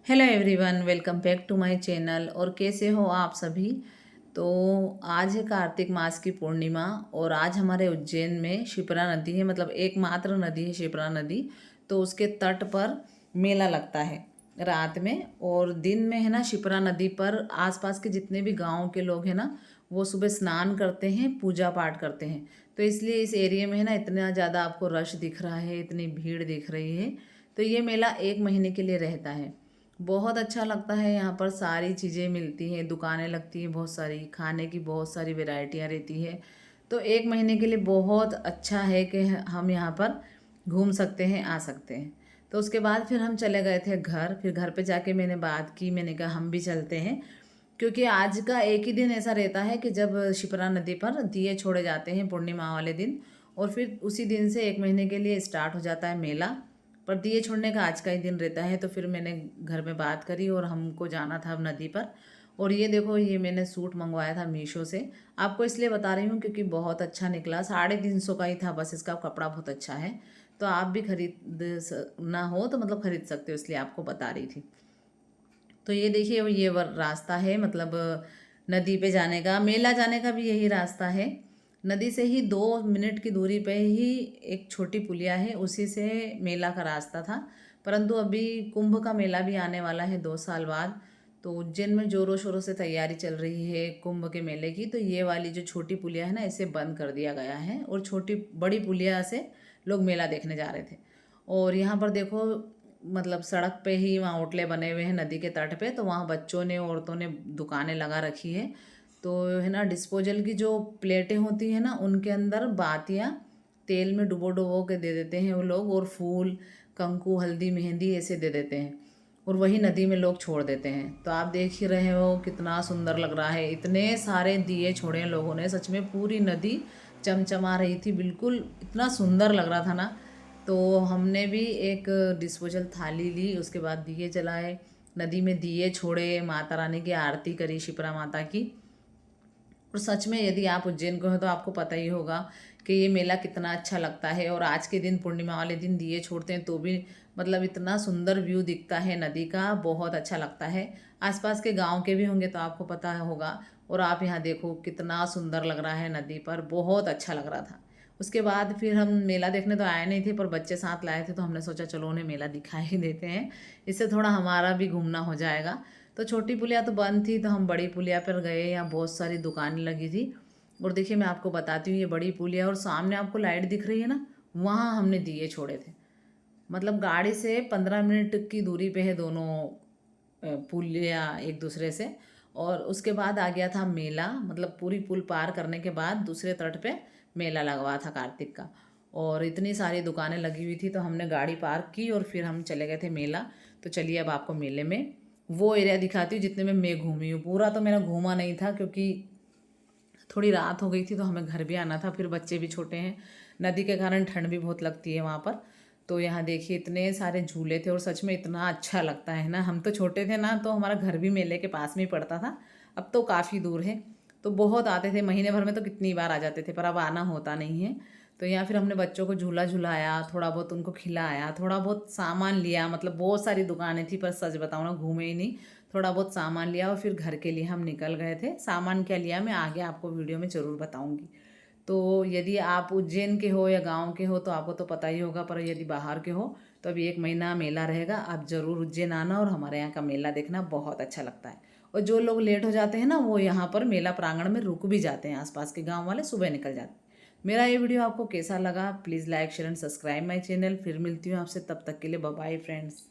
Hello everyone, welcome back to my channel. और कैसे हो आप सभी। तो आज है कार्तिक मास की पूर्णिमा और आज हमारे उज्जैन में शिप्रा नदी है, मतलब एकमात्र नदी है शिप्रा नदी। तो उसके तट पर मेला लगता है रात में, और दिन में है ना शिप्रा नदी पर आसपास के जितने भी गांव के लोग हैं ना, वो सुबह स्नान करते हैं, पूजा पाठ करते हैं। तो इसलिए इस एरिया में है ना इतना ज़्यादा आपको रश दिख रहा है, इतनी भीड़ दिख रही है। तो ये मेला 1 महीने के लिए रहता है। बहुत अच्छा लगता है। यहाँ पर सारी चीज़ें मिलती हैं, दुकानें लगती हैं, बहुत सारी खाने की बहुत सारी वैरायटियाँ रहती है। तो 1 महीने के लिए बहुत अच्छा है कि हम यहाँ पर घूम सकते हैं, आ सकते हैं। तो उसके बाद फिर हम चले गए थे घर। फिर घर पे जाके मैंने बात की, मैंने कहा हम भी चलते हैं, क्योंकि आज का एक ही दिन ऐसा रहता है कि जब शिप्रा नदी पर दिए छोड़े जाते हैं पूर्णिमा वाले दिन, और फिर उसी दिन से 1 महीने के लिए स्टार्ट हो जाता है मेला। पर दिए छोड़ने का आज का ही दिन रहता है। तो फिर मैंने घर में बात करी और हमको जाना था अब नदी पर। और ये देखो, ये मैंने सूट मंगवाया था मीशो से। आपको इसलिए बता रही हूँ क्योंकि बहुत अच्छा निकला, 350 का ही था बस। इसका कपड़ा बहुत अच्छा है, तो आप भी खरीद ना हो तो मतलब खरीद सकते हो, इसलिए आपको बता रही थी। तो ये देखिए, ये रास्ता है, मतलब नदी पे जाने का, मेला जाने का भी यही रास्ता है। नदी से ही 2 मिनट की दूरी पे ही एक छोटी पुलिया है, उसी से मेला का रास्ता था। परंतु अभी कुंभ का मेला भी आने वाला है 2 साल बाद। तो उज्जैन में जोरों शोरों से तैयारी चल रही है कुंभ के मेले की। तो ये वाली जो छोटी पुलिया है ना, इसे बंद कर दिया गया है, और छोटी बड़ी पुलिया से लोग मेला देखने जा रहे थे। और यहाँ पर देखो, मतलब सड़क पे ही वहाँ होटलें बने हुए हैं नदी के तट पे। तो वहाँ बच्चों ने, औरतों ने दुकानें लगा रखी है। तो है ना, डिस्पोजल की जो प्लेटें होती हैं ना, उनके अंदर बातियाँ तेल में डुबो डुबो के दे देते हैं वो लोग, और फूल, कंकु, हल्दी, मेहंदी ऐसे दे देते हैं, और वही नदी में लोग छोड़ देते हैं। तो आप देख ही रहे हो कितना सुंदर लग रहा है। इतने सारे दिए छोड़े हैं लोगों ने, सच में पूरी नदी चमचमा रही थी, बिल्कुल इतना सुंदर लग रहा था ना। तो हमने भी एक डिस्पोजल थाली ली, उसके बाद दिए जलाए, नदी में दिए छोड़े, माता रानी की आरती करी, शिप्रा माता की। और सच में यदि आप उज्जैन को हो तो आपको पता ही होगा कि ये मेला कितना अच्छा लगता है। और आज के दिन, पूर्णिमा वाले दिन दिए छोड़ते हैं तो भी मतलब इतना सुंदर व्यू दिखता है नदी का, बहुत अच्छा लगता है। आसपास के गांव के भी होंगे तो आपको पता होगा। और आप यहाँ देखो कितना सुंदर लग रहा है नदी पर, बहुत अच्छा लग रहा था। उसके बाद फिर हम मेला देखने तो आए नहीं थे, पर बच्चे साथ लाए थे, तो हमने सोचा चलो उन्हें मेला दिखा ही देते हैं, इससे थोड़ा हमारा भी घूमना हो जाएगा। तो छोटी पुलिया तो बंद थी, तो हम बड़ी पुलिया पर गए। यहाँ बहुत सारी दुकानें लगी थी। और देखिए, मैं आपको बताती हूँ, ये बड़ी पुलिया और सामने आपको लाइट दिख रही है ना, वहाँ हमने दिए छोड़े थे। मतलब गाड़ी से 15 मिनट की दूरी पे है दोनों पुलिया एक दूसरे से। और उसके बाद आ गया था मेला, मतलब पूरी पुल पार करने के बाद दूसरे तट पे मेला लगवा था कार्तिक का। और इतनी सारी दुकानें लगी हुई थी, तो हमने गाड़ी पार्क की और फिर हम चले गए थे मेला। तो चलिए अब आपको मेले में वो एरिया दिखाती हूँ जितने में मैं घूमी हूँ। पूरा तो मेरा घूमा नहीं था, क्योंकि थोड़ी रात हो गई थी, तो हमें घर भी आना था, फिर बच्चे भी छोटे हैं, नदी के कारण ठंड भी बहुत लगती है वहाँ पर। तो यहाँ देखिए इतने सारे झूले थे, और सच में इतना अच्छा लगता है ना। हम तो छोटे थे ना, तो हमारा घर भी मेले के पास में ही पड़ता था। अब तो काफ़ी दूर है, तो बहुत आते थे, महीने भर में तो कितनी बार आ जाते थे, पर अब आना होता नहीं है। तो यहाँ फिर हमने बच्चों को झूला झुलाया, थोड़ा बहुत उनको खिलाया, थोड़ा बहुत सामान लिया। मतलब बहुत सारी दुकानें थी, पर सच बताऊँ ना, घूमे ही नहीं। थोड़ा बहुत सामान लिया और फिर घर के लिए हम निकल गए थे। सामान क्या लिया मैं आगे आपको वीडियो में ज़रूर बताऊंगी। तो यदि आप उज्जैन के हो या गांव के हो तो आपको तो पता ही होगा, पर यदि बाहर के हो तो अभी 1 महीना मेला रहेगा। आप ज़रूर उज्जैन आना और हमारे यहाँ का मेला देखना, बहुत अच्छा लगता है। और जो लोग लेट हो जाते हैं ना, वो यहाँ पर मेला प्रांगण में रुक भी जाते हैं, आसपास के गाँव वाले सुबह निकल जाते हैं। मेरा ये वीडियो आपको कैसा लगा, please like share and subscribe my channel. फिर मिलती हूँ आपसे, तब तक के लिए बाय बाय फ्रेंड्स।